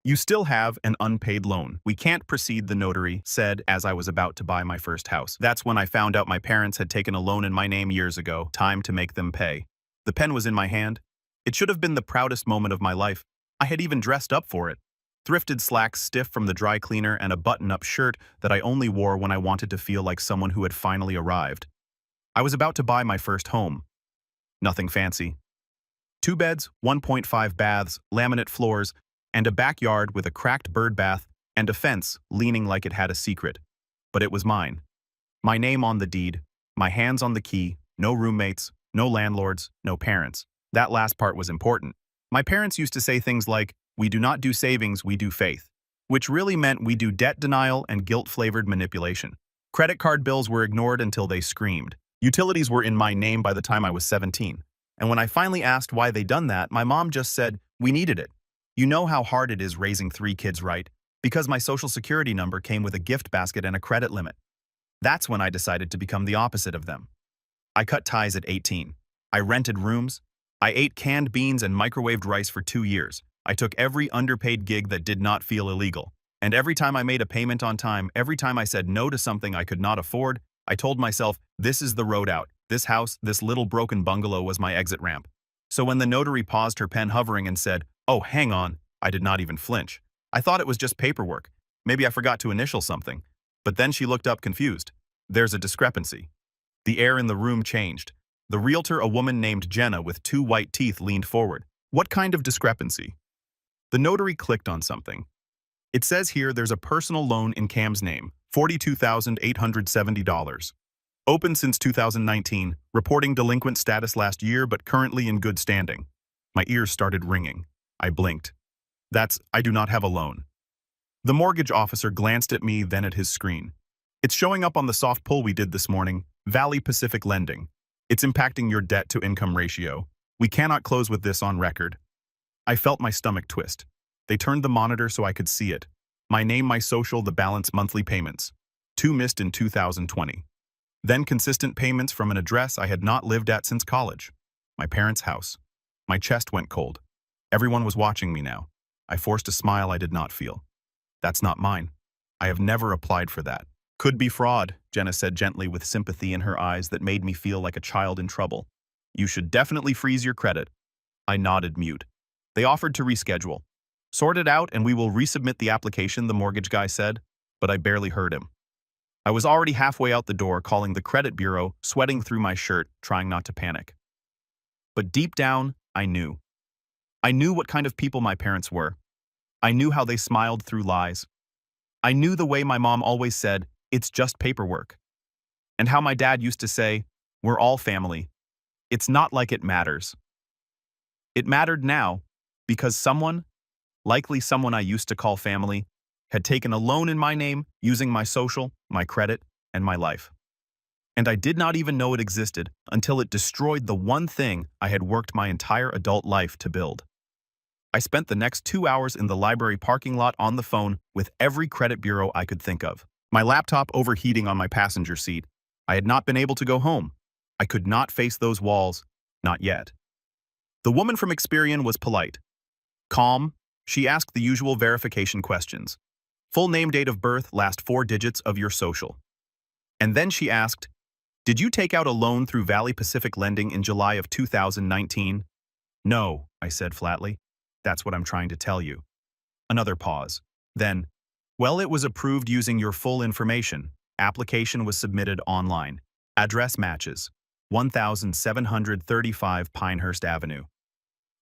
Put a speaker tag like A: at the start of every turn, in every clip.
A: You still have an unpaid loan. We can't proceed, the notary said as I was about to buy my first house. That's when I found out my parents had taken a loan in my name years ago. Time to make them pay. The pen was in my hand. It should have been the proudest moment of my life. I had even dressed up for it. Thrifted slacks stiff from the dry cleaner and a button-up shirt that I only wore when I wanted to feel like someone who had finally arrived. I was about to buy my first home. Nothing fancy. 2 beds, 1.5 baths, laminate floors, and a backyard with a cracked bird bath and a fence leaning like it had a secret. But it was mine. My name on the deed, my hands on the key, no roommates, no landlords, no parents. That last part was important. My parents used to say things like, "We do not do savings, we do faith," which really meant we do debt denial and guilt-flavored manipulation. Credit card bills were ignored until they screamed. Utilities were in my name by the time I was 17. And when I finally asked why they'd done that, my mom just said, "We needed it. You know how hard it is raising 3 kids, right? Because my social security number came with a gift basket and a credit limit." That's when I decided to become the opposite of them. I cut ties at 18. I rented rooms. I ate canned beans and microwaved rice for 2 years. I took every underpaid gig that did not feel illegal. And every time I made a payment on time, every time I said no to something I could not afford, I told myself, this is the road out. This house, this little broken bungalow was my exit ramp. So when the notary paused her pen hovering and said, "Oh, hang on," I did not even flinch. I thought it was just paperwork. Maybe I forgot to initial something. But then she looked up confused. There's a discrepancy. The air in the room changed. The realtor, a woman named Jenna with 2 white teeth, leaned forward. What kind of discrepancy? The notary clicked on something. It says here there's a personal loan in Cam's name, $42,870. Open since 2019, reporting delinquent status last year but currently in good standing. My ears started ringing. I blinked. I do not have a loan. The mortgage officer glanced at me, then at his screen. It's showing up on the soft pull we did this morning, Valley Pacific Lending. It's impacting your debt-to-income ratio. We cannot close with this on record. I felt my stomach twist. They turned the monitor so I could see it. My name, my social, the balance, monthly payments. 2 missed in 2020. Then consistent payments from an address I had not lived at since college. My parents' house. My chest went cold. Everyone was watching me now. I forced a smile I did not feel. That's not mine. I have never applied for that. Could be fraud, Jenna said gently with sympathy in her eyes that made me feel like a child in trouble. You should definitely freeze your credit. I nodded mute. They offered to reschedule. Sort it out and we will resubmit the application, the mortgage guy said, but I barely heard him. I was already halfway out the door calling the credit bureau, sweating through my shirt, trying not to panic. But deep down, I knew. I knew what kind of people my parents were. I knew how they smiled through lies. I knew the way my mom always said, "It's just paperwork." And how my dad used to say, "We're all family. It's not like it matters." It mattered now, because someone, likely someone I used to call family, had taken a loan in my name using my social, my credit, and my life. And I did not even know it existed until it destroyed the one thing I had worked my entire adult life to build. I spent the next 2 hours in the library parking lot on the phone with every credit bureau I could think of. My laptop overheating on my passenger seat. I had not been able to go home. I could not face those walls, not yet. The woman from Experian was polite. Calm, she asked the usual verification questions. Full name, date of birth, last 4 digits of your social. And then she asked, "Did you take out a loan through Valley Pacific Lending in July of 2019? No, I said flatly. That's what I'm trying to tell you. Another pause. Then, well, it was approved using your full information. Application was submitted online. Address matches. 1735 Pinehurst Avenue.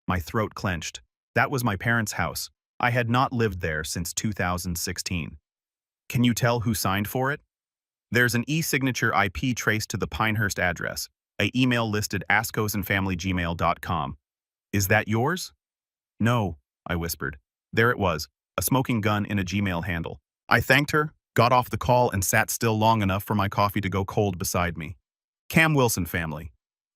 A: My throat clenched. That was my parents' house. I had not lived there since 2016. Can you tell who signed for it? There's an e-signature IP traced to the Pinehurst address. A email listed ascosandfamilygmail.com. Is that yours? No, I whispered. There it was, a smoking gun in a Gmail handle. I thanked her, got off the call, and sat still long enough for my coffee to go cold beside me. Cam Wilson family.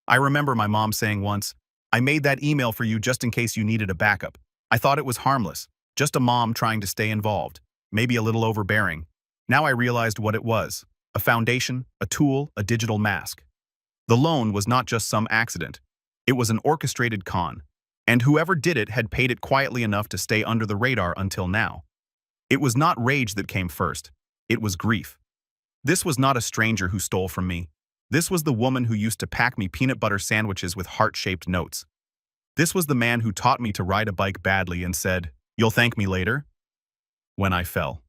A: I remember my mom saying once, "I made that email for you just in case you needed a backup." I thought it was harmless, just a mom trying to stay involved, maybe a little overbearing. Now I realized what it was. A foundation, a tool, a digital mask. The loan was not just some accident. It was an orchestrated con. And whoever did it had paid it quietly enough to stay under the radar until now. It was not rage that came first. It was grief. This was not a stranger who stole from me. This was the woman who used to pack me peanut butter sandwiches with heart-shaped notes. This was the man who taught me to ride a bike badly and said, "You'll thank me later," when I fell.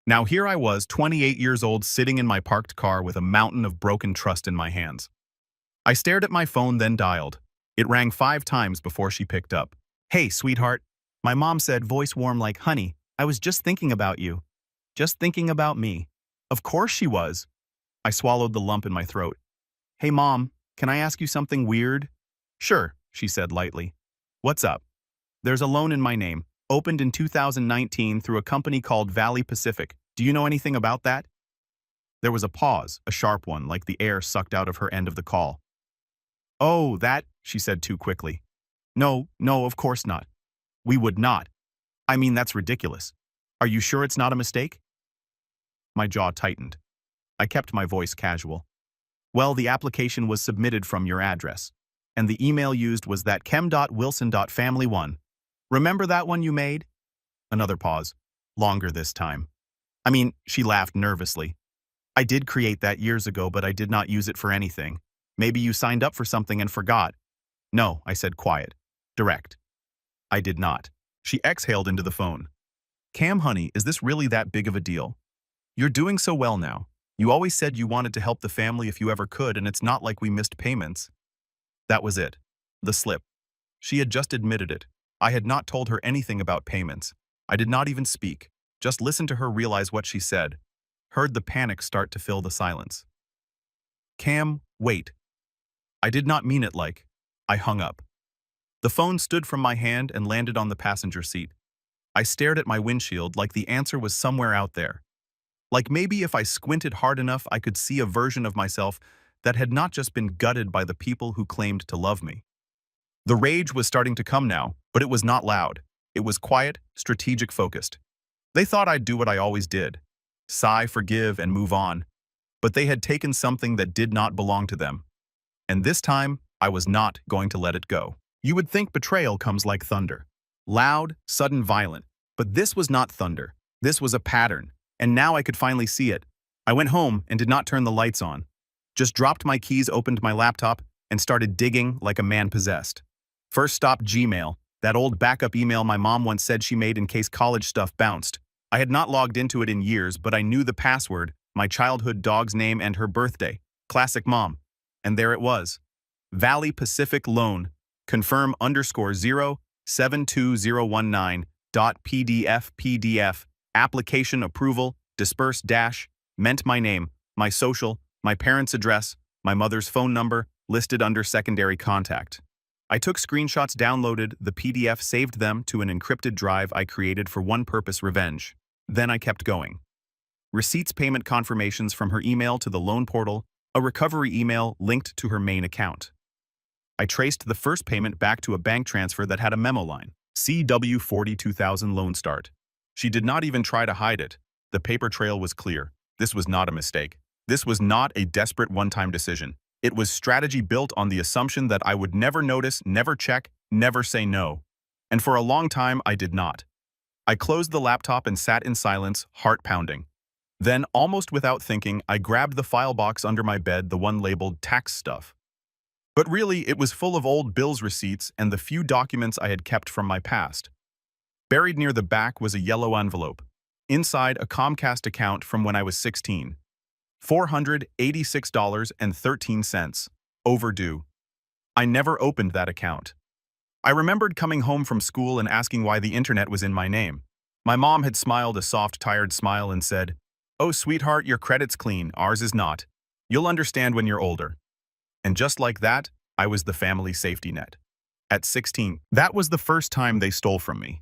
A: Now here I was, 28 years old, sitting in my parked car with a mountain of broken trust in my hands. I stared at my phone, then dialed. It rang 5 times before she picked up. "Hey, sweetheart," my mom said, voice warm like honey. "I was just thinking about you. Just thinking about me." Of course she was. I swallowed the lump in my throat. "Hey, Mom, can I ask you something weird?" "Sure," she said lightly. "What's up?" "There's a loan in my name, opened in 2019 through a company called Valley Pacific. Do you know anything about that?" There was a pause, a sharp one, like the air sucked out of her end of the call. "Oh, that," she said too quickly. No, of course not. We would not. I mean, that's ridiculous. Are you sure it's not a mistake?" My jaw tightened. I kept my voice casual. "Well, the application was submitted from your address, and the email used was that kem.wilson.family1. Remember that one you made?" Another pause. Longer this time. "I mean," she laughed nervously. "I did create that years ago, but I did not use it for anything. Maybe you signed up for something and forgot." "No," I said, quiet. Direct. "I did not." She exhaled into the phone. "Cam, honey, is this really that big of a deal? You're doing so well now. You always said you wanted to help the family if you ever could, and it's not like we missed payments." That was it. The slip. She had just admitted it. I had not told her anything about payments. I did not even speak. Just listened to her realize what she said. Heard the panic start to fill the silence. "Cam, wait." I did not mean it like. I hung up. The phone stood from my hand and landed on the passenger seat. I stared at my windshield like the answer was somewhere out there. Like maybe if I squinted hard enough, I could see a version of myself that had not just been gutted by the people who claimed to love me. The rage was starting to come now, but it was not loud. It was quiet, strategic, focused. They thought I'd do what I always did. Sigh, forgive, and move on. But they had taken something that did not belong to them. And this time, I was not going to let it go. You would think betrayal comes like thunder. Loud, sudden, violent. But this was not thunder. This was a pattern. And now I could finally see it. I went home and did not turn the lights on. Just dropped my keys, opened my laptop, and started digging like a man possessed. First stop, Gmail, that old backup email my mom once said she made in case college stuff bounced. I had not logged into it in years, but I knew the password, my childhood dog's name, and her birthday. Classic mom. And there it was. Valley Pacific Loan. Confirm _0 72019.pdf application approval, disperse dash, meant my name, my social, my parents' address, my mother's phone number, listed under secondary contact. I took screenshots, downloaded the PDF, saved them to an encrypted drive I created for one purpose: revenge. Then I kept going. Receipts, payment confirmations from her email to the loan portal, a recovery email linked to her main account. I traced the first payment back to a bank transfer that had a memo line, CW 42,000 loan start. She did not even try to hide it. The paper trail was clear. This was not a mistake. This was not a desperate one-time decision. It was strategy built on the assumption that I would never notice, never check, never say no. And for a long time, I did not. I closed the laptop and sat in silence, heart pounding. Then, almost without thinking, I grabbed the file box under my bed, the one labeled tax stuff. But really, it was full of old bills, receipts, and the few documents I had kept from my past. Buried near the back was a yellow envelope. Inside, a Comcast account from when I was 16. $486.13. Overdue. I never opened that account. I remembered coming home from school and asking why the internet was in my name. My mom had smiled a soft, tired smile and said, "Oh, sweetheart, your credit's clean, ours is not. You'll understand when you're older." And just like that, I was the family safety net. At 16, that was the first time they stole from me.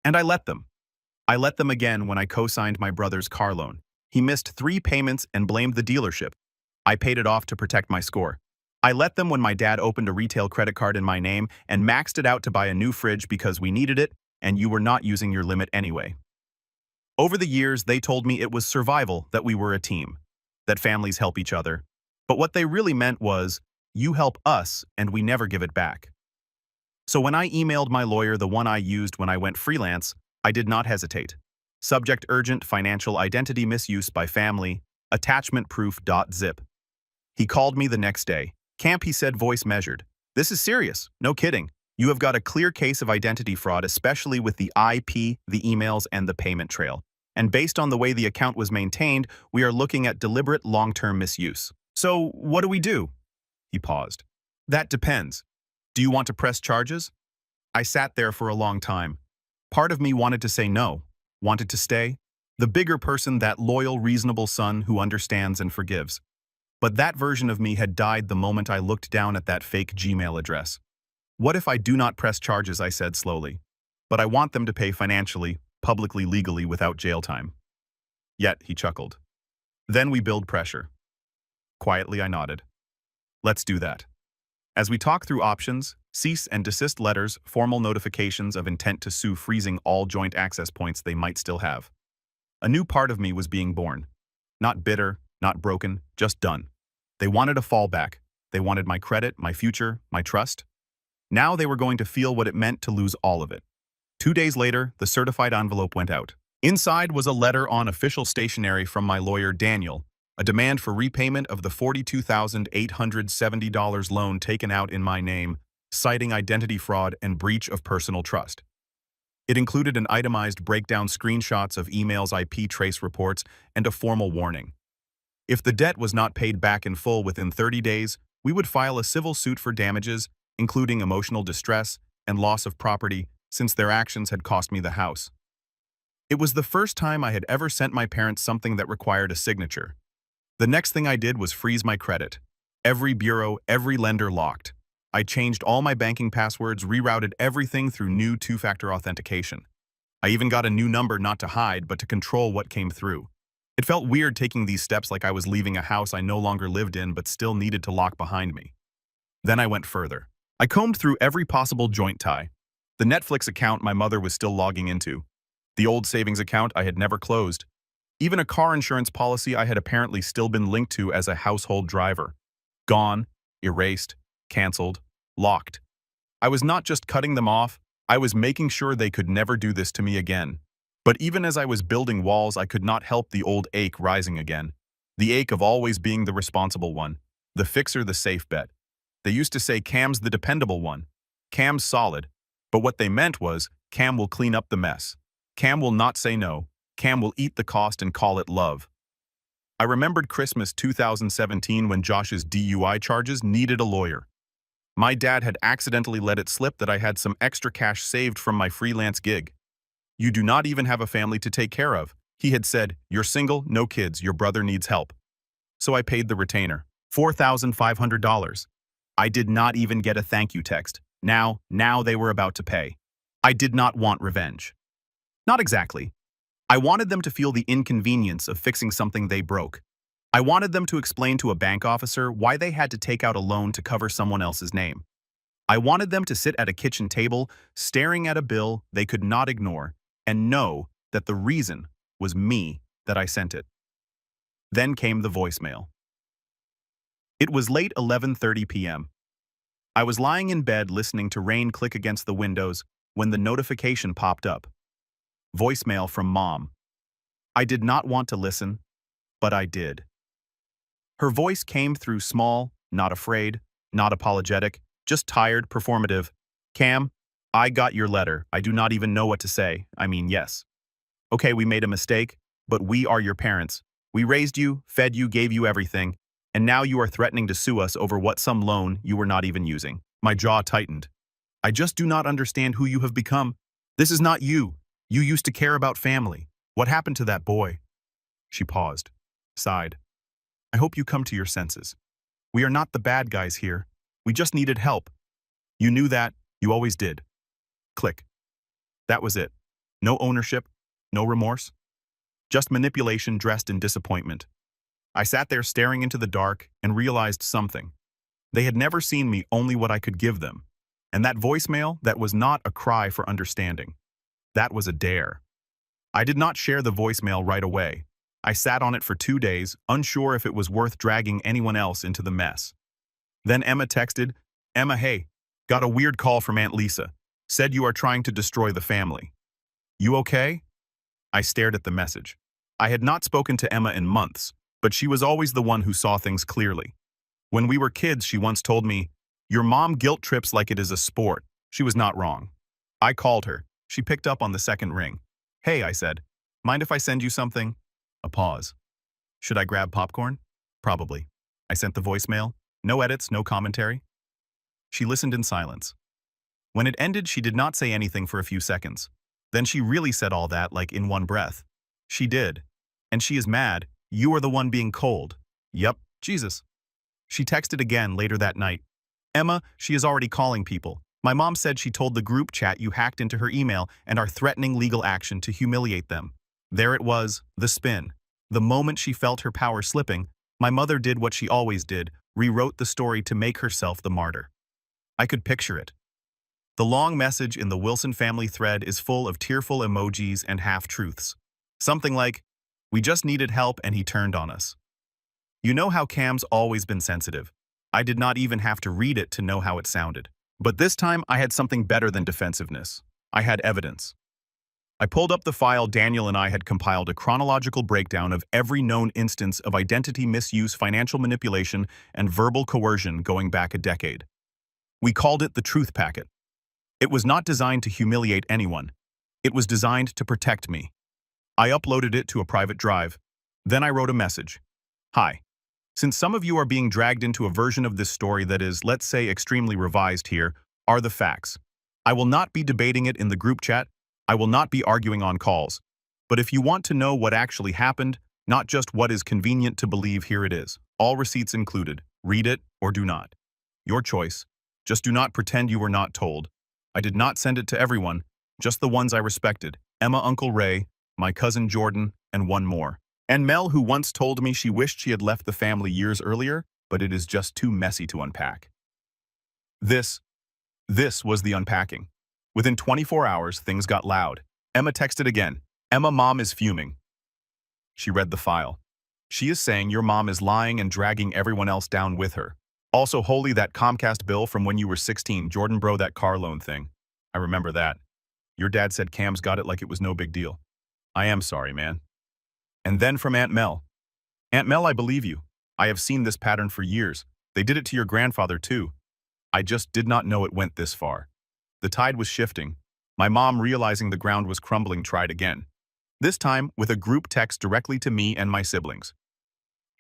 A: And I let them. I let them again when I co-signed my brother's car loan. He missed 3 payments and blamed the dealership. I paid it off to protect my score. I let them when my dad opened a retail credit card in my name and maxed it out to buy a new fridge because we needed it and you were not using your limit anyway. Over the years, they told me it was survival, that we were a team, that families help each other. But what they really meant was, you help us and we never give it back. So when I emailed my lawyer, the one I used when I went freelance, I did not hesitate. Subject urgent financial identity misuse by family, attachment proof.zip. He called me the next day. Camp, he said, voice measured. This is serious. No kidding. You have got a clear case of identity fraud, especially with the IP, the emails, and the payment trail. And based on the way the account was maintained, we are looking at deliberate long-term misuse. So what do we do? He paused. That depends. Do you want to press charges? I sat there for a long time. Part of me wanted to say no, wanted to stay. The bigger person, that loyal, reasonable son who understands and forgives. But that version of me had died the moment I looked down at that fake Gmail address. What if I do not press charges, I said slowly. But I want them to pay financially, publicly, legally, without jail time. Yet, he chuckled. Then we build pressure. Quietly, I nodded. Let's do that. As we talk through options, cease and desist letters, formal notifications of intent to sue, freezing all joint access points they might still have. A new part of me was being born. Not bitter, not broken, just done. They wanted a fallback. They wanted my credit, my future, my trust. Now they were going to feel what it meant to lose all of it. 2 days later, the certified envelope went out. Inside was a letter on official stationery from my lawyer, Daniel, a demand for repayment of the $42,870 loan taken out in my name, citing identity fraud and breach of personal trust. It included an itemized breakdown, screenshots of emails, IP trace reports, and a formal warning. If the debt was not paid back in full within 30 days, we would file a civil suit for damages, including emotional distress and loss of property, since their actions had cost me the house. It was the first time I had ever sent my parents something that required a signature. The next thing I did was freeze my credit. Every bureau, every lender locked. I changed all my banking passwords, rerouted everything through new two-factor authentication. I even got a new number not to hide, but to control what came through. It felt weird taking these steps, like I was leaving a house I no longer lived in but still needed to lock behind me. Then I went further. I combed through every possible joint tie. The Netflix account my mother was still logging into. The old savings account I had never closed. Even a car insurance policy I had apparently still been linked to as a household driver. Gone, erased, canceled, locked. I was not just cutting them off, I was making sure they could never do this to me again. But even as I was building walls, I could not help the old ache rising again. The ache of always being the responsible one, the fixer, the safe bet. They used to say Cam's the dependable one. Cam's solid. But what they meant was, Cam will clean up the mess. Cam will not say no. Cam will eat the cost and call it love. I remembered Christmas 2017 when Josh's DUI charges needed a lawyer. My dad had accidentally let it slip that I had some extra cash saved from my freelance gig. You do not even have a family to take care of. He had said, you're single, no kids, your brother needs help. So I paid the retainer, $4,500. I did not even get a thank you text. Now they were about to pay. I did not want revenge. Not exactly. I wanted them to feel the inconvenience of fixing something they broke. I wanted them to explain to a bank officer why they had to take out a loan to cover someone else's name. I wanted them to sit at a kitchen table, staring at a bill they could not ignore, and know that the reason was me that I sent it. Then came the voicemail. It was late 11:30 p.m. I was lying in bed listening to rain click against the windows when the notification popped up. Voicemail from Mom. I did not want to listen, but I did. Her voice came through small, not afraid, not apologetic, just tired, performative. Cam, I got your letter. I do not even know what to say. I mean, yes. Okay, we made a mistake, but we are your parents. We raised you, fed you, gave you everything, and now you are threatening to sue us over some loan you were not even using. My jaw tightened. I just do not understand who you have become. This is not you. You used to care about family. What happened to that boy? She paused, sighed. I hope you come to your senses. We are not the bad guys here. We just needed help. You knew that. You always did. Click. That was it. No ownership, no remorse. Just manipulation dressed in disappointment. I sat there staring into the dark and realized something. They had never seen me, only what I could give them. And that voicemail, that was not a cry for understanding. That was a dare. I did not share the voicemail right away. I sat on it for 2 days, unsure if it was worth dragging anyone else into the mess. Then Emma texted, Emma, hey, Got a weird call from Aunt Lisa. Said you are trying to destroy the family. You okay? I stared at the message. I had not spoken to Emma in months, but she was always the one who saw things clearly. When we were kids, she once told me, "Your mom guilt trips like it is a sport." She was not wrong. I called her. She picked up on the second ring. "Hey," I said. "Mind if I send you something?" A pause. "Should I grab popcorn?" "Probably." I sent the voicemail. No edits, no commentary. She listened in silence. When it ended, she did not say anything for a few seconds. Then she really said all that, like in one breath. She did. "And she is mad. You are the one being cold." Yep, Jesus. She texted again later that night. "Emma, she is already calling people. My mom said she told the group chat you hacked into her email and are threatening legal action to humiliate them." There it was, the spin. The moment she felt her power slipping, my mother did what she always did, rewrote the story to make herself the martyr. I could picture it. The long message in the Wilson family thread is full of tearful emojis and half-truths. Something like, "We just needed help and he turned on us." You know how Cam's always been sensitive. I did not even have to read it to know how it sounded. But this time I had something better than defensiveness. I had evidence. I pulled up the file. Daniel and I had compiled a chronological breakdown of every known instance of identity misuse, financial manipulation, and verbal coercion going back a decade. We called it the Truth Packet. It was not designed to humiliate anyone. It was designed to protect me. I uploaded it to a private drive. Then I wrote a message. "Hi. Since some of you are being dragged into a version of this story that is, let's say, extremely revised, here are the facts. I will not be debating it in the group chat. I will not be arguing on calls. But if you want to know what actually happened, not just what is convenient to believe, here it is. All receipts included. Read it or do not. Your choice. Just do not pretend you were not told. I did not send it to everyone, just the ones I respected. Emma, Uncle Ray, my cousin Jordan, and one more. And Mel, who once told me she wished she had left the family years earlier, but it is just too messy to unpack." This was the unpacking. Within 24 hours, things got loud. Emma texted again. "Emma, mom is fuming." She read the file. "She is saying your mom is lying and dragging everyone else down with her. Also, holy, that Comcast bill from when you were 16, Jordan bro, that car loan thing. I remember that. Your dad said Cam's got it like it was no big deal. I am sorry, man." And then from Aunt Mel. "Aunt Mel, I believe you. I have seen this pattern for years. They did it to your grandfather too. I just did not know it went this far." The tide was shifting. My mom, realizing the ground was crumbling, tried again. This time with a group text directly to me and my siblings.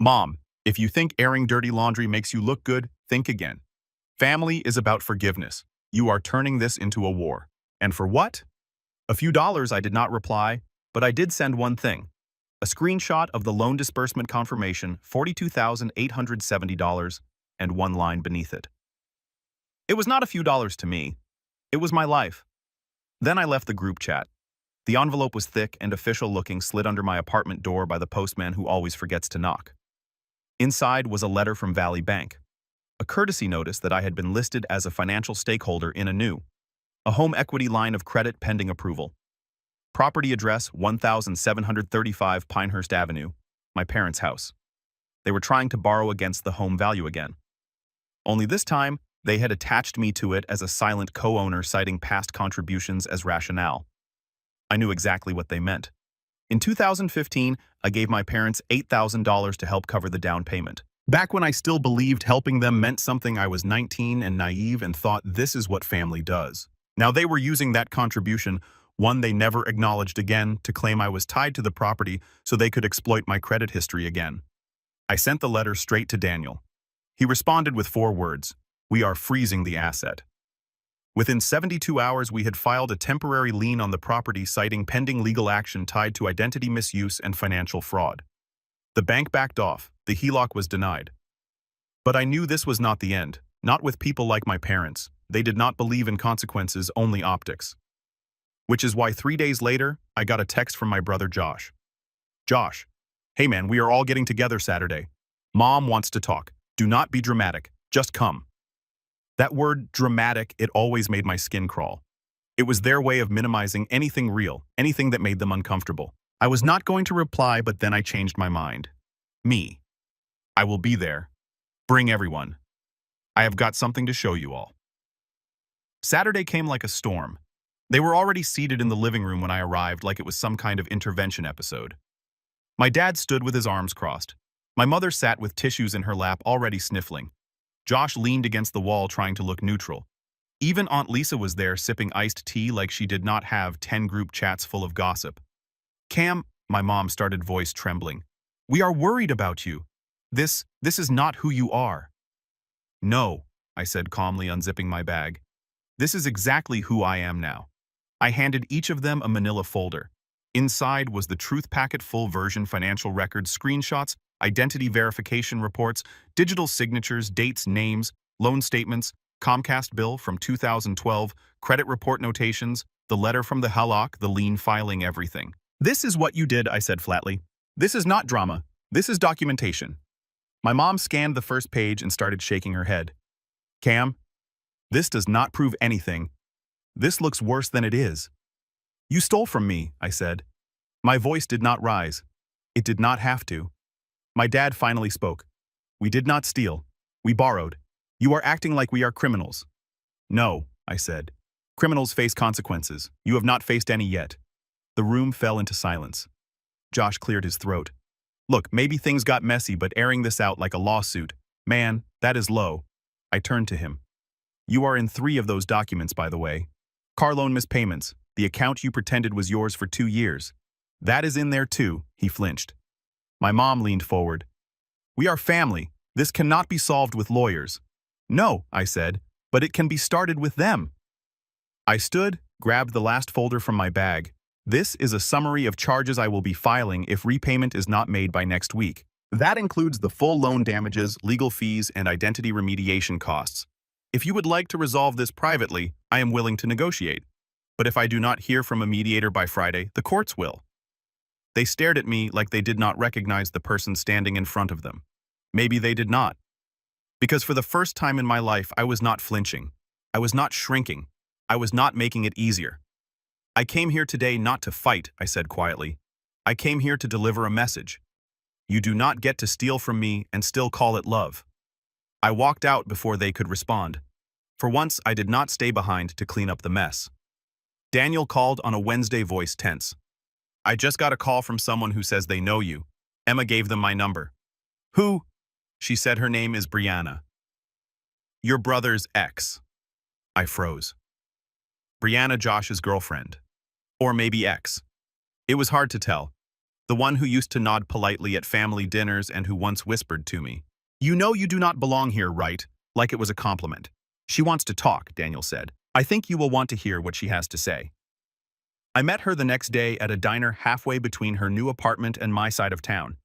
A: "Mom, if you think airing dirty laundry makes you look good, think again. Family is about forgiveness. You are turning this into a war. And for what?" A few dollars. I did not reply, but I did send one thing. A screenshot of the loan disbursement confirmation, $42,870, and one line beneath it. It was not a few dollars to me. It was my life. Then I left the group chat. The envelope was thick and official-looking, slid under my apartment door by the postman who always forgets to knock. Inside was a letter from Valley Bank, a courtesy notice that I had been listed as a financial stakeholder in a home equity line of credit pending approval. Property address 1735 Pinehurst Avenue, my parents' house. They were trying to borrow against the home value again. Only this time, they had attached me to it as a silent co-owner, citing past contributions as rationale. I knew exactly what they meant. In 2015, I gave my parents $8,000 to help cover the down payment. Back when I still believed helping them meant something, I was 19 and naive and thought this is what family does. Now they were using that contribution, one they never acknowledged again, to claim I was tied to the property so they could exploit my credit history again. I sent the letter straight to Daniel. He responded with 4 words: "We are freezing the asset." Within 72 hours, we had filed a temporary lien on the property, citing pending legal action tied to identity misuse and financial fraud. The bank backed off. The HELOC was denied. But I knew this was not the end, not with people like my parents. They did not believe in consequences, only optics. Which is why 3 days later, I got a text from my brother Josh. "Josh, hey man, we are all getting together Saturday. Mom wants to talk. Do not be dramatic. Just come." That word, dramatic, it always made my skin crawl. It was their way of minimizing anything real, anything that made them uncomfortable. I was not going to reply, but then I changed my mind. Me. I will be there. Bring everyone. I have got something to show you all. Saturday came like a storm. They were already seated in the living room when I arrived, like it was some kind of intervention episode. My dad stood with his arms crossed. My mother sat with tissues in her lap, already sniffling. Josh leaned against the wall, trying to look neutral. Even Aunt Lisa was there, sipping iced tea like she did not have 10 group chats full of gossip. "Cam," my mom started, voice trembling. "We are worried about you. This is not who you are." "No," I said calmly, unzipping my bag. "This is exactly who I am now." I handed each of them a manila folder. Inside was the truth packet, full version, financial records, screenshots, identity verification reports, digital signatures, dates, names, loan statements, Comcast bill from 2012, credit report notations, the letter from the halak, the lien filing, everything. "This is what you did," I said flatly. "This is not drama. This is documentation." My mom scanned the first page and started shaking her head. "Cam, this does not prove anything. This looks worse than it is." "You stole from me," I said. My voice did not rise. It did not have to. My dad finally spoke. "We did not steal. We borrowed. You are acting like we are criminals." "No," I said. "Criminals face consequences. You have not faced any yet." The room fell into silence. Josh cleared his throat. "Look, maybe things got messy, but airing this out like a lawsuit, man, that is low." I turned to him. "You are in 3 of those documents, by the way. Car loan mispayments, the account you pretended was yours for 2 years. That is in there too." He flinched. My mom leaned forward. "We are family. This cannot be solved with lawyers." "No," I said, "but it can be started with them." I stood, grabbed the last folder from my bag. "This is a summary of charges I will be filing if repayment is not made by next week. That includes the full loan damages, legal fees, and identity remediation costs. If you would like to resolve this privately, I am willing to negotiate. But if I do not hear from a mediator by Friday, the courts will." They stared at me like they did not recognize the person standing in front of them. Maybe they did not. Because for the first time in my life, I was not flinching. I was not shrinking. I was not making it easier. "I came here today not to fight," I said quietly. "I came here to deliver a message. You do not get to steal from me and still call it love." I walked out before they could respond. For once, I did not stay behind to clean up the mess. Daniel called on a Wednesday, voice tense. "I just got a call from someone who says they know you. Emma gave them my number." "Who?" "She said her name is Brianna." "Your brother's ex." I froze. Brianna, Josh's girlfriend. Or maybe ex. It was hard to tell. The one who used to nod politely at family dinners and who once whispered to me, "You know you do not belong here, right?" Like it was a compliment. "She wants to talk," Daniel said. "I think you will want to hear what she has to say." I met her the next day at a diner halfway between her new apartment and my side of town.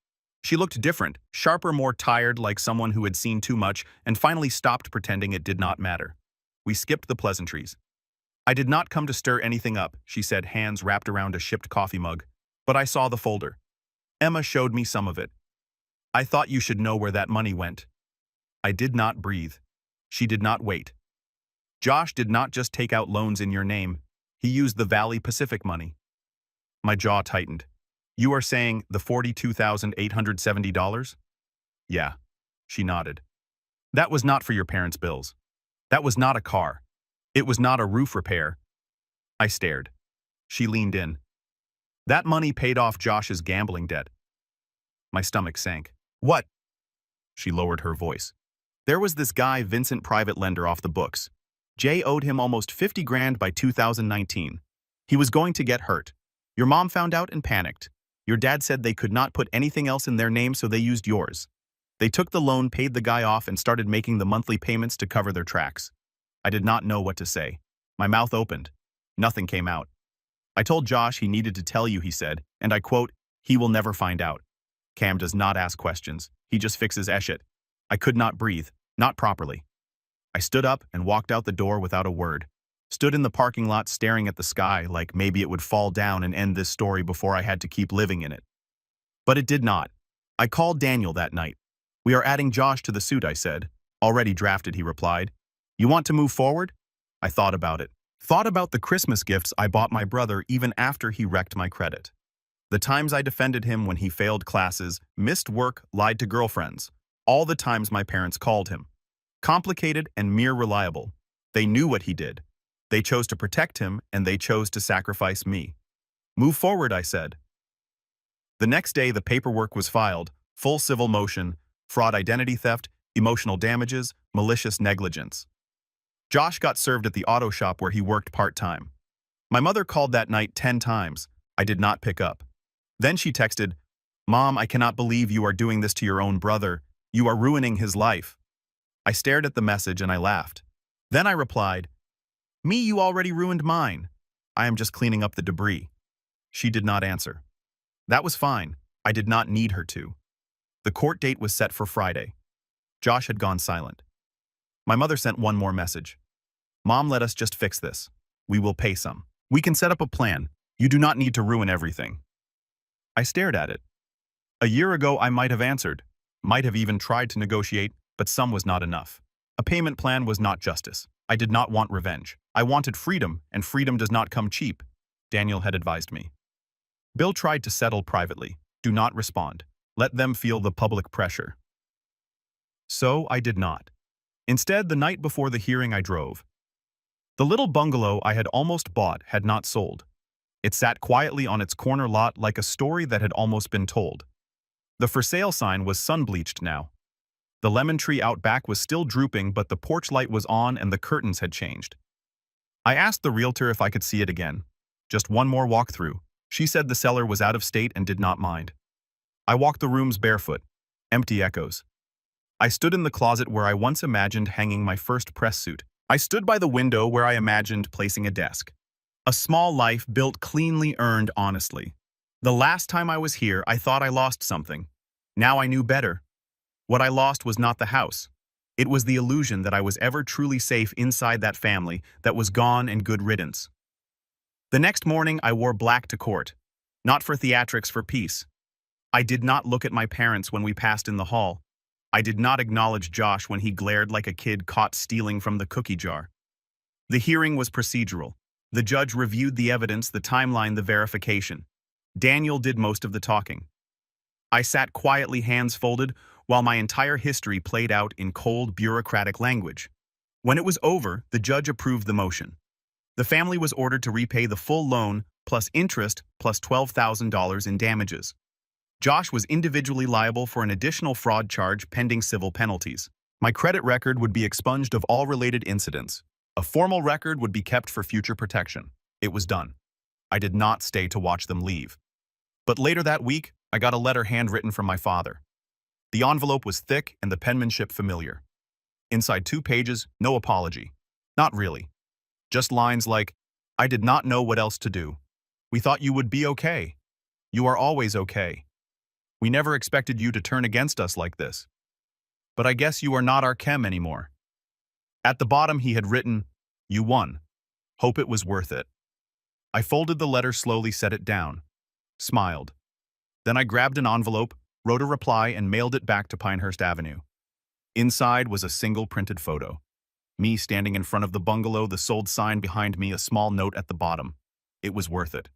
A: She looked different, sharper, more tired, like someone who had seen too much and finally stopped pretending it did not matter. We skipped the pleasantries. "I did not come to stir anything up," she said, hands wrapped around a shipped coffee mug. "But I saw the folder. Emma showed me some of it. I thought you should know where that money went." I did not breathe. She did not wait. "Josh did not just take out loans in your name. He used the Valley Pacific money." My jaw tightened. "You are saying the $42,870? "Yeah." She nodded. "That was not for your parents' bills. That was not a car. It was not a roof repair." I stared. She leaned in. "That money paid off Josh's gambling debt." My stomach sank. "What?" She lowered her voice. "There was this guy, Vincent, private lender off the books. Jay owed him almost 50 grand by 2019. He was going to get hurt. Your mom found out and panicked. Your dad said they could not put anything else in their name, so they used yours. They took the loan, paid the guy off, and started making the monthly payments to cover their tracks." I did not know what to say. My mouth opened. Nothing came out. "I told Josh he needed to tell you," he said, and I quote, "He will never find out. Cam does not ask questions. He just fixes shit." I could not breathe. Not properly. I stood up and walked out the door without a word. Stood in the parking lot staring at the sky like maybe it would fall down and end this story before I had to keep living in it. But it did not. I called Daniel that night. "We are adding Josh to the suit," I said. "Already drafted," he replied. "You want to move forward?" I thought about it. Thought about the Christmas gifts I bought my brother even after he wrecked my credit. The times I defended him when he failed classes, missed work, lied to girlfriends. All the times my parents called him. Complicated and mere reliable. They knew what he did. They chose to protect him, and they chose to sacrifice me. Move forward, I said. The next day, the paperwork was filed, full civil motion, fraud, identity theft, emotional damages, malicious negligence. Josh got served at the auto shop where he worked part-time. My mother called that night 10 times. I did not pick up. Then she texted, "Mom, I cannot believe you are doing this to your own brother. You are ruining his life." I stared at the message and I laughed. Then I replied, "Me, you already ruined mine. I am just cleaning up the debris." She did not answer. That was fine. I did not need her to. The court date was set for Friday. Josh had gone silent. My mother sent one more message. "Mom, let us just fix this. We will pay some. We can set up a plan. You do not need to ruin everything." I stared at it. A year ago, I might have answered, might have even tried to negotiate, but some was not enough. A payment plan was not justice. I did not want revenge. I wanted freedom, and freedom does not come cheap, Daniel had advised me. Bill tried to settle privately. Do not respond. Let them feel the public pressure. So I did not. Instead, the night before the hearing, I drove. The little bungalow I had almost bought had not sold. It sat quietly on its corner lot like a story that had almost been told. The for sale sign was sun-bleached now. The lemon tree out back was still drooping, but the porch light was on and the curtains had changed. I asked the realtor if I could see it again. Just one more walkthrough. She said the seller was out of state and did not mind. I walked the rooms barefoot. Empty echoes. I stood in the closet where I once imagined hanging my first press suit. I stood by the window where I imagined placing a desk. A small life built cleanly, earned honestly. The last time I was here, I thought I lost something. Now I knew better. What I lost was not the house. It was the illusion that I was ever truly safe inside that family that was gone and good riddance. The next morning, I wore black to court. Not for theatrics, for peace. I did not look at my parents when we passed in the hall. I did not acknowledge Josh when he glared like a kid caught stealing from the cookie jar. The hearing was procedural. The judge reviewed the evidence, the timeline, the verification. Daniel did most of the talking. I sat quietly, hands folded, while my entire history played out in cold, bureaucratic language. When it was over, the judge approved the motion. The family was ordered to repay the full loan, plus interest, plus $12,000 in damages. Josh was individually liable for an additional fraud charge pending civil penalties. My credit record would be expunged of all related incidents. A formal record would be kept for future protection. It was done. I did not stay to watch them leave. But later that week, I got a letter handwritten from my father. The envelope was thick and the penmanship familiar. Inside 2 pages, no apology. Not really. Just lines like, "I did not know what else to do. We thought you would be okay. You are always okay. We never expected you to turn against us like this. But I guess you are not our chem anymore." At the bottom he had written, "You won. Hope it was worth it." I folded the letter slowly, set it down. Smiled. Then I grabbed an envelope, wrote a reply, and mailed it back to Pinehurst Avenue. Inside was a single printed photo. Me standing in front of the bungalow, the sold sign behind me, a small note at the bottom. It was worth it.